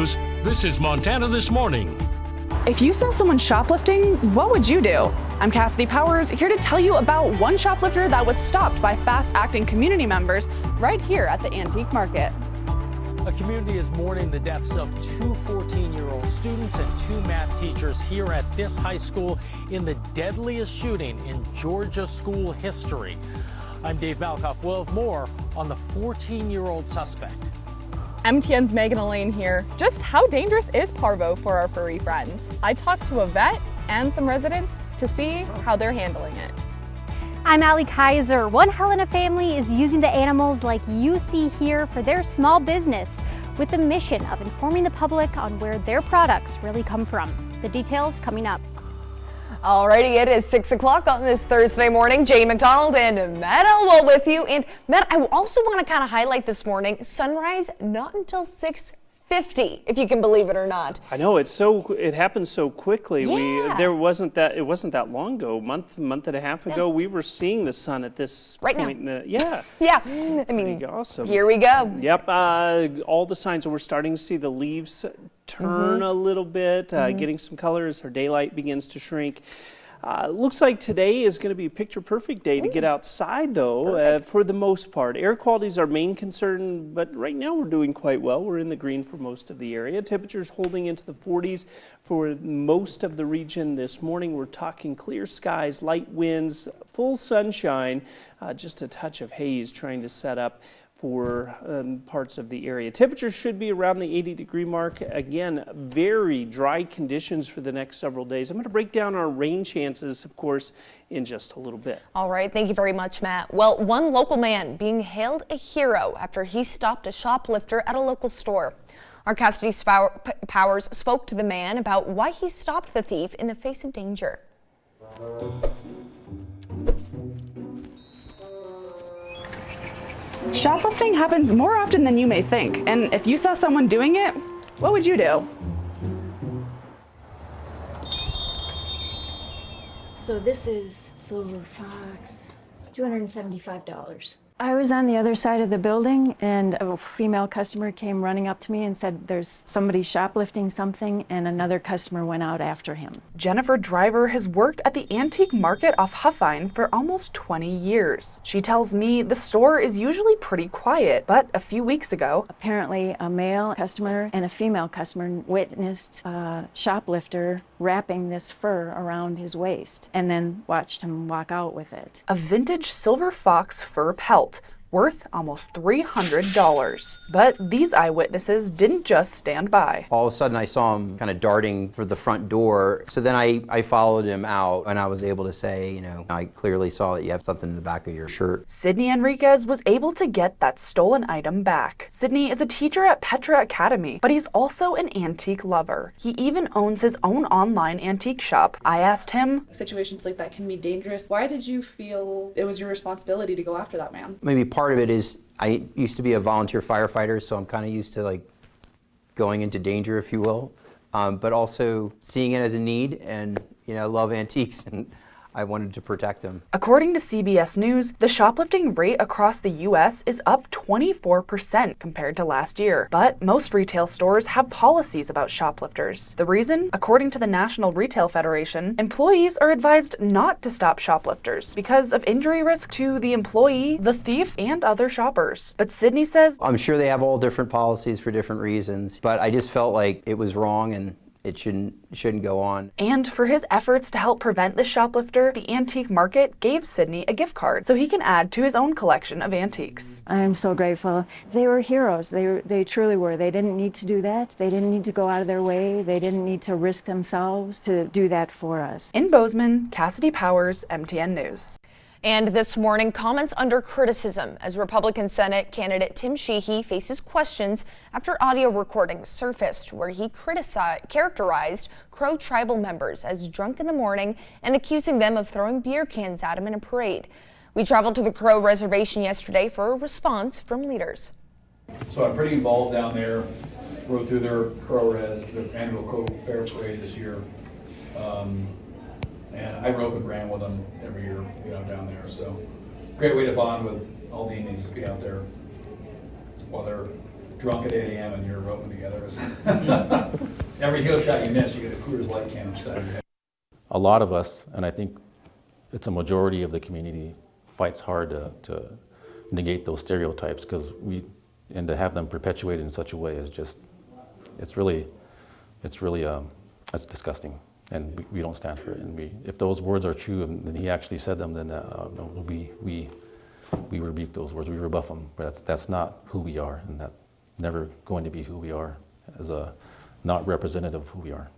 News, this is Montana This Morning. If you saw someone shoplifting, what would you do? I'm Cassidy Powers, here to tell you about one shoplifter that was stopped by fast-acting community members right here at the antique market. A community is mourning the deaths of two 14-year-old students and two math teachers here at this high school in the deadliest shooting in Georgia school history. I'm Dave Malkoff. We'll have more on the 14-year-old suspect. MTN's Megan Elaine here. Just how dangerous is parvo for our furry friends? I talked to a vet and some residents to see how they're handling it. I'm Allie Kaiser. One Helena family is using the animals like you see here for their small business with the mission of informing the public on where their products really come from. The details coming up. Alrighty, it is 6 o'clock on this Thursday morning. Jane McDonald and Matt Elwell with you. And Matt, I also want to kind of highlight this morning, sunrise not until 6:50, if you can believe it or not. I know, it happened so quickly. Yeah. It wasn't that long ago, month and a half ago, we were seeing the sun at this right point. Now. Yeah. Yeah. I mean, awesome. Here we go. Yep. All the signs, we're starting to see the leaves turn a little bit, getting some color as our daylight begins to shrink. Looks like today is going to be a picture-perfect day to get outside, though, for the most part. Air quality is our main concern, but right now we're doing quite well. We're in the green for most of the area. Temperatures holding into the 40s for most of the region this morning. We're talking clear skies, light winds, full sunshine, just a touch of haze trying to set up for parts of the area. Temperatures should be around the 80-degree mark. Again, very dry conditions for the next several days. I'm going to break down our rain chances, of course, in just a little bit. All right, thank you very much, Matt. Well, one local man being hailed a hero after he stopped a shoplifter at a local store. Our Cassidy Powers spoke to the man about why he stopped the thief in the face of danger. Shoplifting happens more often than you may think, and if you saw someone doing it, what would you do? So this is Silver Fox, $275. I was on the other side of the building and a female customer came running up to me and said there's somebody shoplifting something, and another customer went out after him. Jennifer Driver has worked at the antique market off Huffine for almost 20 years. She tells me the store is usually pretty quiet, but a few weeks ago, apparently a male customer and a female customer witnessed a shoplifter wrapping this fur around his waist and then watched him walk out with it. A vintage Silver Fox fur pelt worth almost $300. But these eyewitnesses didn't just stand by. All of a sudden I saw him kind of darting for the front door. So then I followed him out and I was able to say, you know, I clearly saw that you have something in the back of your shirt. Sydney Enriquez was able to get that stolen item back. Sydney is a teacher at Petra Academy, but he's also an antique lover. He even owns his own online antique shop. I asked him, situations like that can be dangerous. Why did you feel it was your responsibility to go after that man? Maybe part of it is I used to be a volunteer firefighter, so I'm kind of used to like going into danger, if you will, but also seeing it as a need, and you know, love antiques, and I wanted to protect them. According to CBS News, the shoplifting rate across the U.S. is up 24% compared to last year. But most retail stores have policies about shoplifters. The reason? According to the National Retail Federation, employees are advised not to stop shoplifters because of injury risk to the employee, the thief, and other shoppers. But Sydney says, I'm sure they have all different policies for different reasons, but I just felt like it was wrong and it shouldn't go on. And for his efforts to help prevent the shoplifter, the antique market gave Sydney a gift card so he can add to his own collection of antiques. I am so grateful. They were heroes. They truly were. They didn't need to do that. They didn't need to go out of their way. They didn't need to risk themselves to do that for us. In Bozeman, Cassidy Powers, MTN News. And this morning, comments under criticism as Republican Senate candidate Tim Sheii faces questions after audio recordings surfaced where he characterized Crow tribal members as drunk in the morning and accusing them of throwing beer cans at him in a parade. We traveled to the Crow reservation yesterday for a response from leaders. So I'm pretty involved down there, rode through their Crow res, their annual Crow Fair Parade this year. And I rope and ran with them every year, you know, down there. So great way to bond with all the Indians to be out there while they're drunk at 8 a.m. and you're roping together. Every heel shot you miss, you get a Coors Light can instead of your head. A lot of us, and I think it's a majority of the community, fights hard to negate those stereotypes, and to have them perpetuated in such a way is just, it's disgusting, and we don't stand for it. And if those words are true, and he actually said them, then we rebuke those words, we rebuff them. But that's not who we are, and that's never going to be who we are, as a not representative of who we are.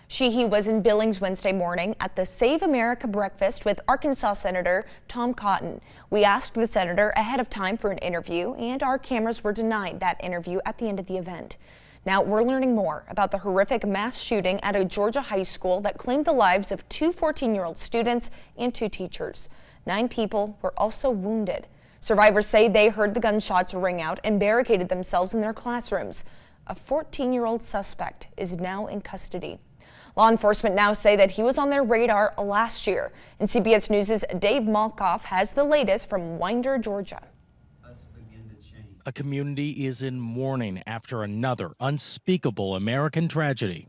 Sheii was in Billings Wednesday morning at the Save America breakfast with Arkansas Senator Tom Cotton. We asked the senator ahead of time for an interview, and our cameras were denied that interview at the end of the event. Now we're learning more about the horrific mass shooting at a Georgia high school that claimed the lives of two 14-year-old students and 2 teachers. 9 people were also wounded. Survivors say they heard the gunshots ring out and barricaded themselves in their classrooms. A 14-year-old suspect is now in custody. Law enforcement now say that he was on their radar last year. And CBS News' Dave Malkoff has the latest from Winder, Georgia. A community is in mourning after another unspeakable American tragedy.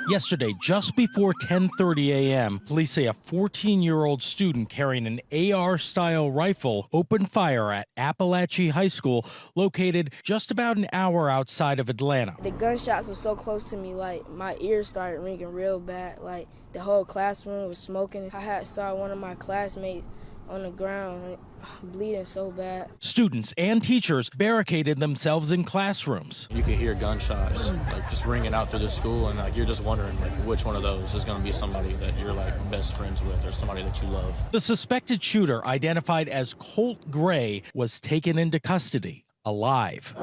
Yesterday, just before 10:30 a.m., police say a 14-year-old student carrying an AR-style rifle opened fire at Appalachia High School, located just about an hour outside of Atlanta. The gunshots were so close to me, like my ears started ringing real bad. Like the whole classroom was smoking. I saw one of my classmates on the ground, bleeding so bad. Students and teachers barricaded themselves in classrooms. You can hear gunshots like just ringing out through the school, and like you're just wondering like which one of those is going to be somebody that you're like best friends with or somebody that you love. The suspected shooter, identified as Colt Gray, was taken into custody alive.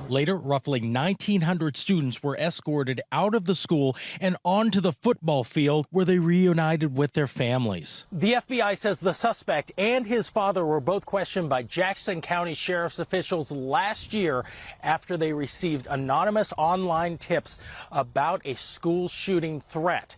Later, roughly 1,900 students were escorted out of the school and onto the football field, where they reunited with their families. The FBI says the suspect and his father were both questioned by Jackson County Sheriff's officials last year after they received anonymous online tips about a school shooting threat.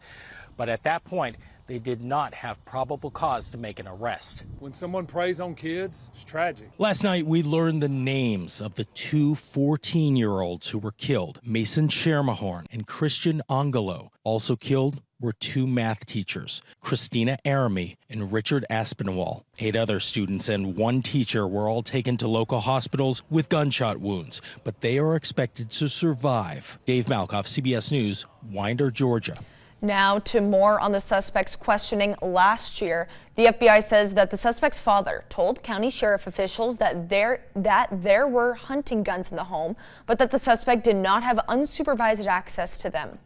But at that point, they did not have probable cause to make an arrest. When someone preys on kids, it's tragic. Last night, we learned the names of the 2 14-year-olds who were killed, Mason Schermerhorn and Christian Angelo. Also killed were 2 math teachers, Christina Aramy and Richard Aspinwall. 8 other students and 1 teacher were all taken to local hospitals with gunshot wounds, but they are expected to survive. Dave Malkoff, CBS News, Winder, Georgia. Now to more on the suspect's questioning last year. The FBI says that the suspect's father told county sheriff officials that there were hunting guns in the home, but that the suspect did not have unsupervised access to them.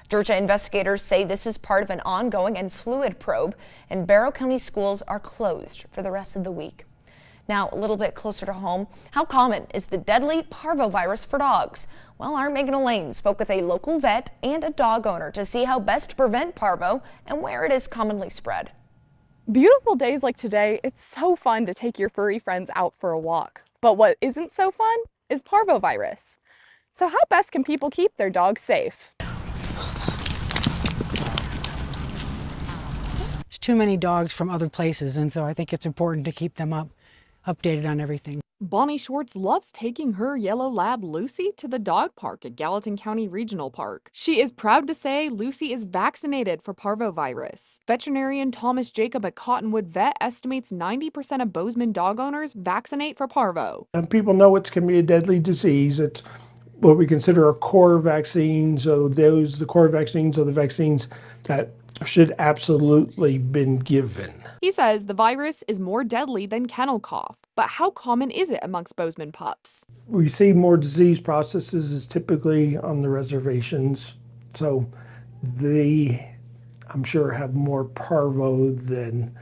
Georgia investigators say this is part of an ongoing and fluid probe, and Barrow County schools are closed for the rest of the week. Now, a little bit closer to home, how common is the deadly parvovirus for dogs? Well, our Megan Elaine spoke with a local vet and a dog owner to see how best to prevent parvo and where it is commonly spread. Beautiful days like today, it's so fun to take your furry friends out for a walk. But what isn't so fun is parvovirus. So how best can people keep their dogs safe? There's too many dogs from other places, and so I think it's important to keep them updated on everything. Bonnie Schwartz loves taking her yellow lab Lucy to the dog park at Gallatin County Regional Park. She is proud to say Lucy is vaccinated for parvovirus. Veterinarian Thomas Jacob at Cottonwood Vet estimates 90% of Bozeman dog owners vaccinate for parvo. And people know it can be a deadly disease. It's what we consider a core vaccine. So the core vaccines are the vaccines that should absolutely been given. He says the virus is more deadly than kennel cough, but how common is it amongst Bozeman pups? We see more disease processes is typically on the reservations. So they, I'm sure, have more parvo than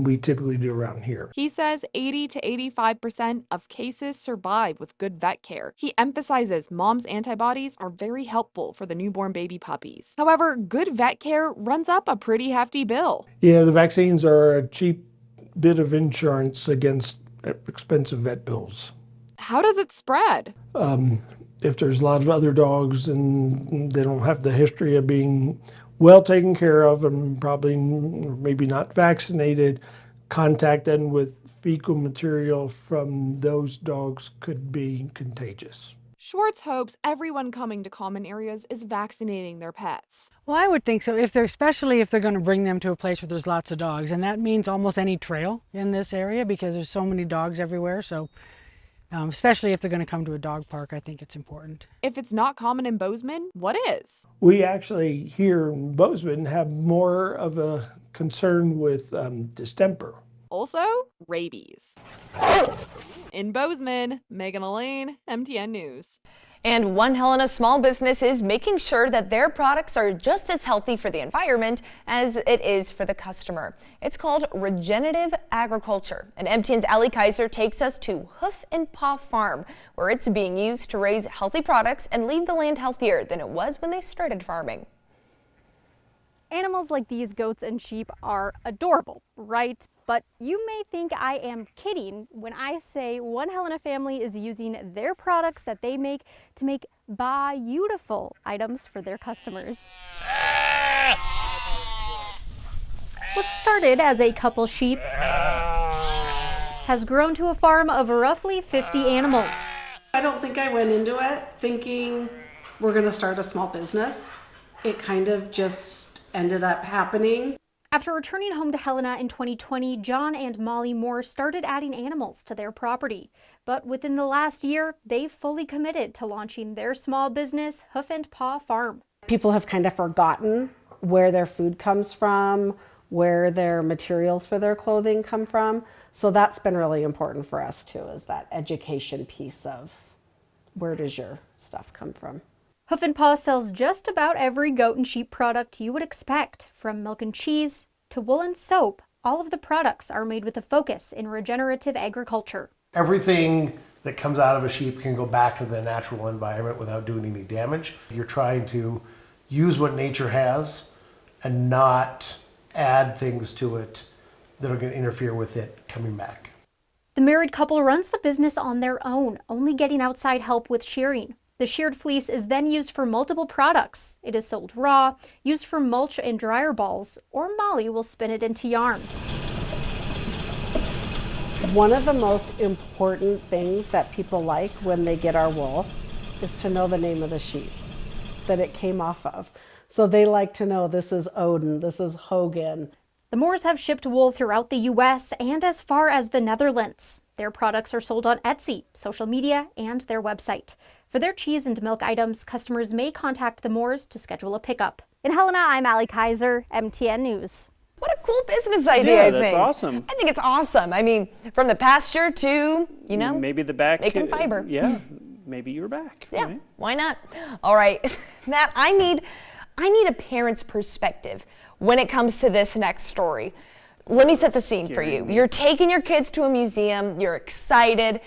we typically do around here. He says 80 to 85% of cases survive with good vet care. He emphasizes mom's antibodies are very helpful for the newborn baby puppies. However, good vet care runs up a pretty hefty bill. Yeah, the vaccines are a cheap bit of insurance against expensive vet bills. How does it spread? If there's a lot of other dogs and they don't have the history of being well taken care of and probably maybe not vaccinated, contact then with fecal material from those dogs could be contagious. Schwartz hopes everyone coming to common areas is vaccinating their pets. Well, I would think so, especially if they're going to bring them to a place where there's lots of dogs, and that means almost any trail in this area because there's so many dogs everywhere. So especially if they're going to come to a dog park, I think it's important. If it's not common in Bozeman, what is? We actually here in Bozeman have more of a concern with distemper. Also, rabies. In Bozeman, Megan Elaine, MTN News. And One Helena small business is making sure that their products are just as healthy for the environment as it is for the customer. It's called regenerative agriculture. And MTN's Ali Kaiser takes us to Hoof and Paw Farm, where it's being used to raise healthy products and leave the land healthier than it was when they started farming. Animals like these goats and sheep are adorable, right? But you may think I am kidding when I say One Helena family is using their products that they make to make beautiful items for their customers. What started as a couple sheep has grown to a farm of roughly 50 animals. I don't think I went into it thinking we're going to start a small business. It kind of just ended up happening. After returning home to Helena in 2020, John and Molly Moore started adding animals to their property. But within the last year, they've fully committed to launching their small business, Hoof and Paw Farm. People have kind of forgotten where their food comes from, where their materials for their clothing come from. So that's been really important for us too, is that education piece of where does your stuff come from. Hoof and Paw sells just about every goat and sheep product you would expect, from milk and cheese to wool and soap. All of the products are made with a focus in regenerative agriculture. Everything that comes out of a sheep can go back to the natural environment without doing any damage. You're trying to use what nature has and not add things to it that are going to interfere with it coming back. The married couple runs the business on their own, only getting outside help with shearing. The sheared fleece is then used for multiple products. It is sold raw, used for mulch and dryer balls, or Molly will spin it into yarn. One of the most important things that people like when they get our wool is to know the name of the sheep that it came off of. So they like to know this is Odin, this is Hogan. The Moores have shipped wool throughout the U.S. and as far as the Netherlands. Their products are sold on Etsy, social media, and their website. For their cheese and milk items, customers may contact the Moores to schedule a pickup. In Helena, I'm Ali Kaiser, MTN News. What a cool business idea, I think. That's awesome. I think it's awesome. I mean, from the pasture to, you know, maybe the back. Making fiber. Yeah, maybe you're back. Yeah, right? Why not? All right, Matt, I need a parent's perspective when it comes to this next story. Let me set the scene for you. You're taking your kids to a museum, you're excited,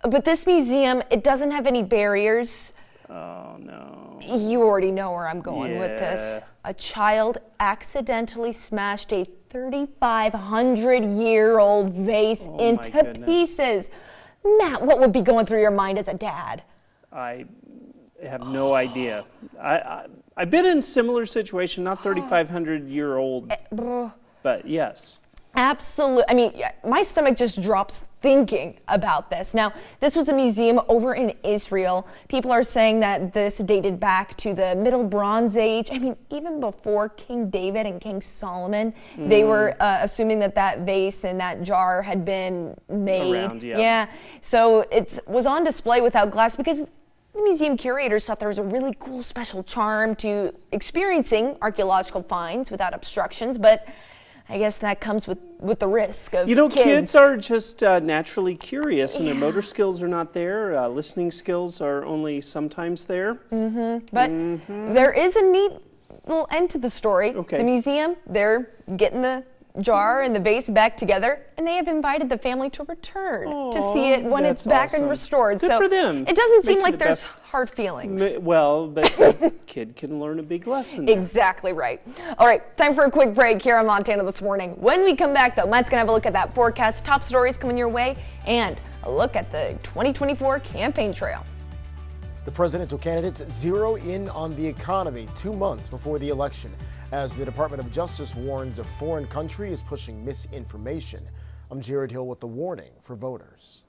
but this museum, it doesn't have any barriers. Oh, no. You already know where I'm going with this. A child accidentally smashed a 3,500-year-old vase into pieces. Matt, what would be going through your mind as a dad? I have no idea. I've been in a similar situation, not 3,500-year-old, but yes. Absolutely. I mean, my stomach just drops thinking about this. Now, this was a museum over in Israel. People are saying that this dated back to the Middle Bronze Age. I mean, even before King David and King Solomon, they were assuming that that vase and that jar had been made. Around, yeah. So it was on display without glass because the museum curators thought there was a really cool special charm to experiencing archaeological finds without obstructions, but I guess that comes with the risk of kids are just naturally curious, and their motor skills are not there. Listening skills are only sometimes there. But there is a neat little end to the story. Okay. The museum, they're getting the jar and the vase back together, and they have invited the family to return to see it when it's back and restored. Good so for them. It doesn't seem Making like the there's best. hard feelings. Well, but a kid can learn a big lesson there. Exactly right. All right, time for a quick break here on Montana This Morning. When we come back, though, Matt's going to have a look at that forecast, top stories coming your way, and a look at the 2024 campaign trail. The presidential candidates zero in on the economy 2 months before the election, as the Department of Justice warns a foreign country is pushing misinformation. I'm Jared Hill with the warning for voters.